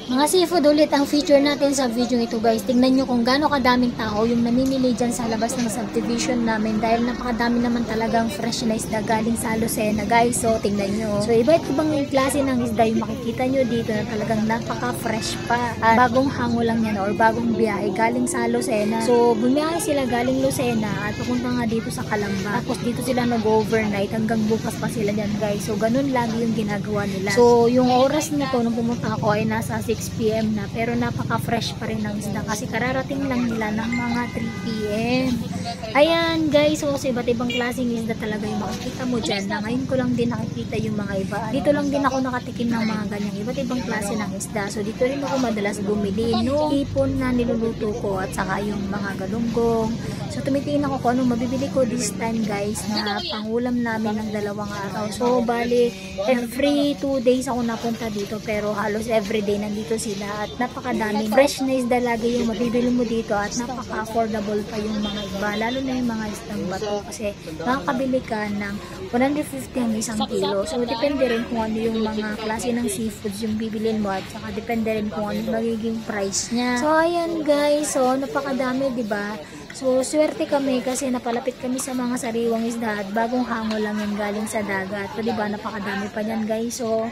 Mga seafood ulit ang feature natin sa video ito guys. Tingnan nyo kung gaano kadaming tao yung namimili dyan sa labas ng subdivision namin dahil napakadami naman talagang fresh na isda galing sa Lucena guys. So tingnan nyo. So iba't ibang klase ng isda yung makikita nyo dito na talagang napaka-fresh pa. Bagong hango lang yan or bagong biyahe galing sa Lucena. So bumiyahe sila galing Lucena at papunta nga dito sa Calamba. Tapos dito sila nag-overnight hanggang bukas pa sila dyan guys. So ganun lagi yung ginagawa nila. So yung oras nito nung pumunta ako ay nasa 6 PM na pero napaka-fresh pa rin ng isda kasi kararating lang nila ng mga 3 PM. Ayan guys, so sa iba't ibang klaseng isda talaga yung makikita mo dyan na ngayon ko lang din nakikita yung mga iba. Dito lang din ako nakatikim ng mga ganyang iba't ibang klase ng isda. So dito rin ako madalas bumili no ipon na niluluto ko at saka yung mga galunggong. So tumitingin ako kung anong mabibili ko this time guys na pangulam namin ng 2 araw. So bali every 2 days ako napunta dito pero halos everyday nandito sila at napakadami. Fresh na isda lagi yung mabibili mo dito at napaka-affordable pa yung mga iba. Lalo na yung mga isdang bato kasi makakabili ka ng 150 ang isang kilo. So depende rin kung ano yung mga klase ng seafoods yung bibilin mo at saka depende rin kung ano yung magiging price niya. So ayan guys, so napakadami diba? So, swerte kami kasi napalapit kami sa mga sariwang isda at bagong hango lang yan galing sa dagat. So, diba, napakadami pa yan guys. So,